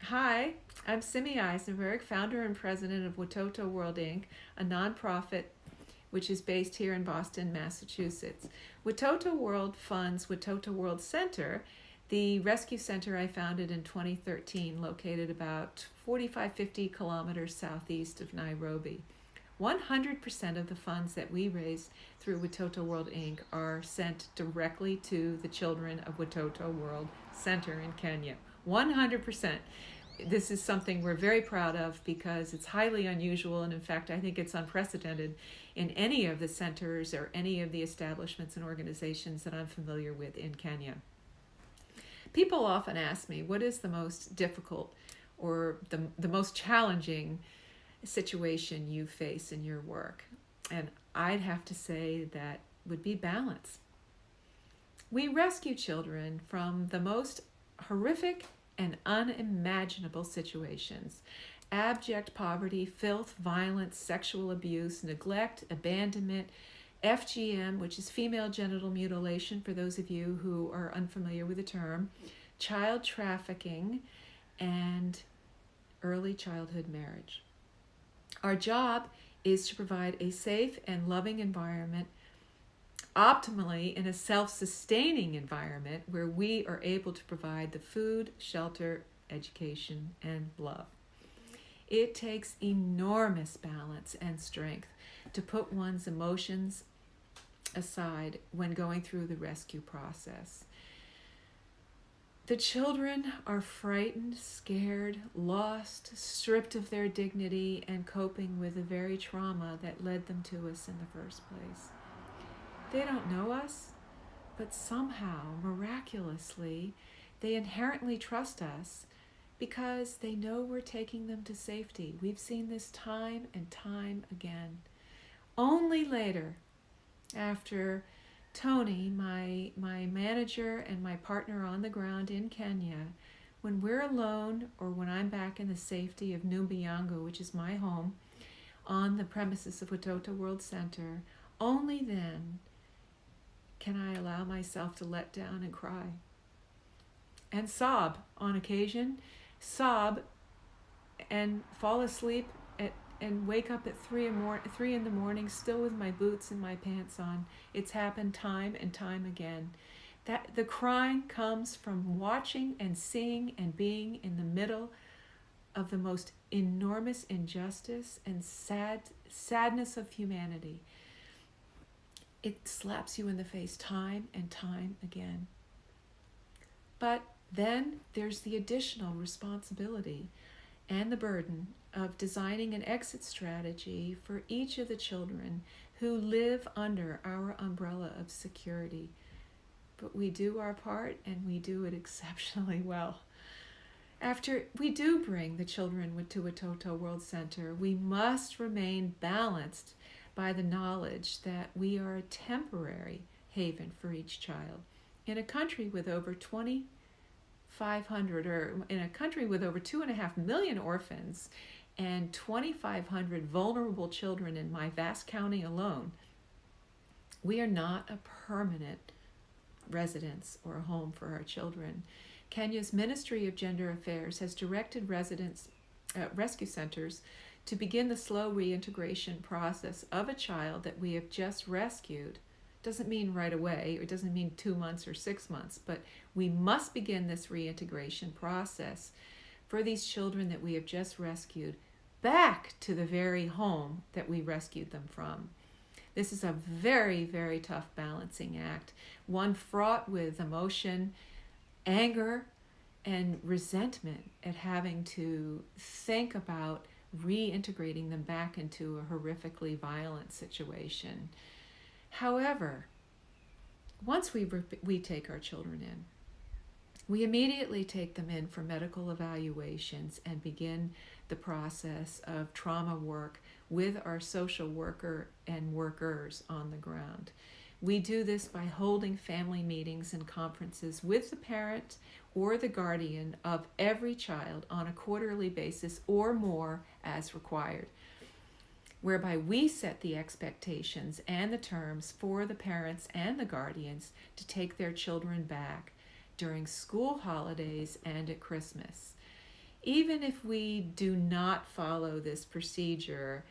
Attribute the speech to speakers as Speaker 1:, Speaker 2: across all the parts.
Speaker 1: Hi, I'm Simi Eisenberg, founder and president of Watoto World Inc., a nonprofit which is based here in Boston, Massachusetts. Watoto World funds Watoto World Center, the rescue center I founded in 2013, located about 50 kilometers southeast of Nairobi. 100% of the funds that we raise through Watoto World Inc. are sent directly to the children of Watoto World Center in Kenya. 100%. This is something we're very proud of because it's highly unusual, and in fact I think it's unprecedented in any of the centers or any of the establishments and organizations that I'm familiar with in Kenya. People often ask me, what is the most difficult or the most challenging situation you face in your work? And I'd have to say that would be balance. We rescue children from the most horrific and unimaginable situations: abject poverty, filth, violence, sexual abuse, neglect, abandonment, FGM, which is female genital mutilation for those of you who are unfamiliar with the term, child trafficking, and early childhood marriage. Our job is to provide a safe and loving environment, optimally in a self-sustaining environment where we are able to provide the food, shelter, education, and love. It takes enormous balance and strength to put one's emotions aside when going through the rescue process. The children are frightened, scared, lost, stripped of their dignity, and coping with the very trauma that led them to us in the first place. They don't know us, but somehow, miraculously, they inherently trust us because they know we're taking them to safety. We've seen this time and time again. Only later, after Tony, my manager and my partner on the ground in Kenya, when we're alone or when I'm back in the safety of Numbiyango, which is my home, on the premises of Watoto World Center, only then can I allow myself to let down and cry and sob on occasion, sob and fall asleep and wake up at 3 in the morning still with my boots and my pants on. It's happened time and time again. That the crying comes from watching and seeing and being in the middle of the most enormous injustice and sadness of humanity. It slaps you in the face time and time again. But then there's the additional responsibility and the burden of designing an exit strategy for each of the children who live under our umbrella of security. But we do our part, and we do it exceptionally well. After we do bring the children to Watoto World Center, we must remain balanced by the knowledge that we are a temporary haven for each child. In a country with over 2,500, or in a country with over 2.5 million orphans and 2,500 vulnerable children in my vast county alone, we are not a permanent residence or a home for our children. Kenya's Ministry of Gender Affairs has directed rescue centers to begin the slow reintegration process of a child that we have just rescued. Doesn't mean right away, or it doesn't mean 2 months or 6 months, but we must begin this reintegration process for these children that we have just rescued back to the very home that we rescued them from. This is a very, very tough balancing act, one fraught with emotion, anger, and resentment at having to think about reintegrating them back into a horrifically violent situation. However, once we take our children in, we immediately take them in for medical evaluations and begin the process of trauma work with our social worker and workers on the ground. We do this by holding family meetings and conferences with the parent or the guardian of every child on a quarterly basis or more as required, whereby we set the expectations and the terms for the parents and the guardians to take their children back during school holidays and at Christmas. even if we do not follow this procedure,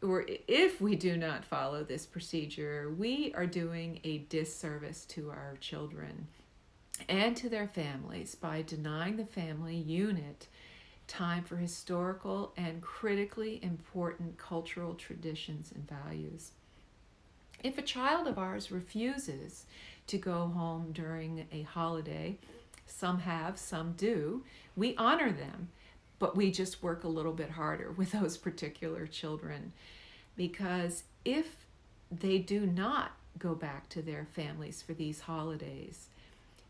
Speaker 1: or if we do not follow this procedure, we are doing a disservice to our children and to their families by denying the family unit time for historical and critically important cultural traditions and values. If a child of ours refuses to go home during a holiday, some have, some do, we honor them, but we just work a little bit harder with those particular children, because if they do not go back to their families for these holidays,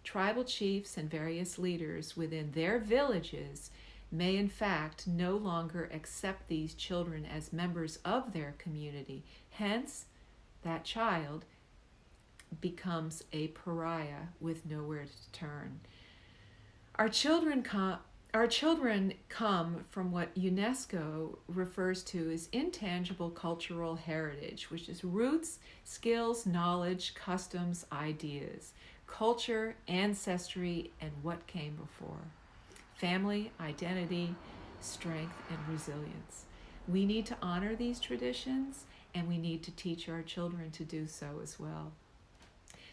Speaker 1: tribal chiefs and various leaders within their villages may in fact no longer accept these children as members of their community. Hence, that child becomes a pariah with nowhere to turn. Our children come from what UNESCO refers to as intangible cultural heritage, which is roots, skills, knowledge, customs, ideas, culture, ancestry, and what came before. Family, identity, strength, and resilience. We need to honor these traditions, and we need to teach our children to do so as well.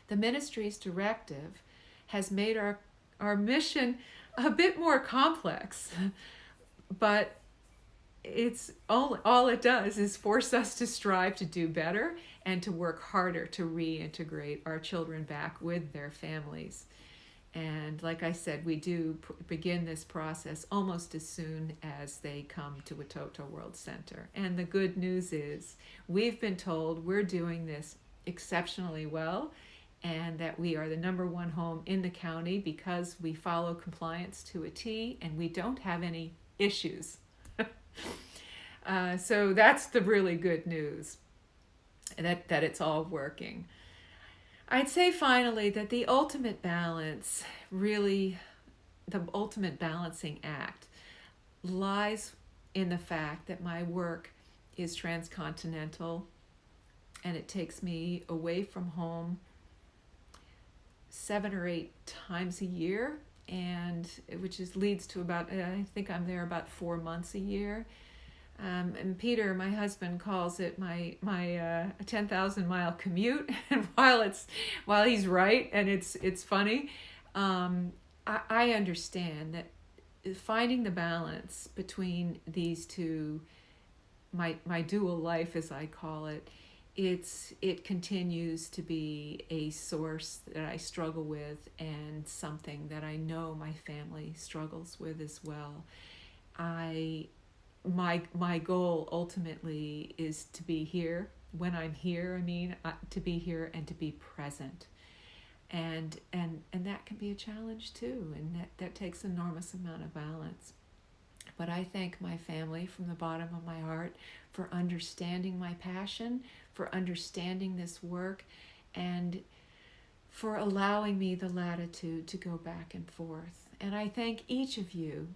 Speaker 1: The ministry's directive has made our mission a bit more complex, but it's all it does is force us to strive to do better and to work harder to reintegrate our children back with their families. And like I said, we do begin this process almost as soon as they come to Watoto World Center. And the good news is we've been told we're doing this exceptionally well, and that we are the #1 home in the county because we follow compliance to a T and we don't have any issues. So that's the really good news, that it's all working. I'd say finally that the ultimate balance, really the ultimate balancing act, lies in the fact that my work is transcontinental and it takes me away from home 7 or 8 times a year, and which leads to about, I think I'm there about 4 months a year. And Peter, my husband, calls it my 10,000 mile commute. And while he's right, and it's funny, I understand that finding the balance between these two, my dual life as I call it, it continues to be a source that I struggle with, and something that I know my family struggles with as well. My goal ultimately is to be here when I'm here. To be here and to be present, and that can be a challenge too, and that takes an enormous amount of balance. But I thank my family from the bottom of my heart for understanding my passion, for understanding this work, and for allowing me the latitude to go back and forth. And I thank each of you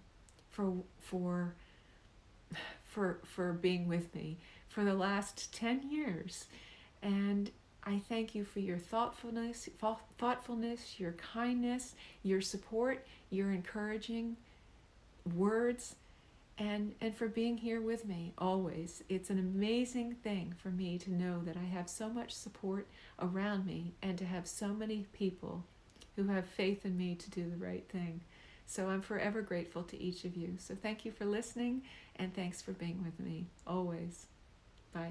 Speaker 1: for being with me for the last 10 years. And I thank you for your thoughtfulness, your kindness, your support, your encouraging words, and for being here with me always. It's an amazing thing for me to know that I have so much support around me, and to have so many people who have faith in me to do the right thing. So I'm forever grateful to each of you. So thank you for listening, and thanks for being with me always. Bye.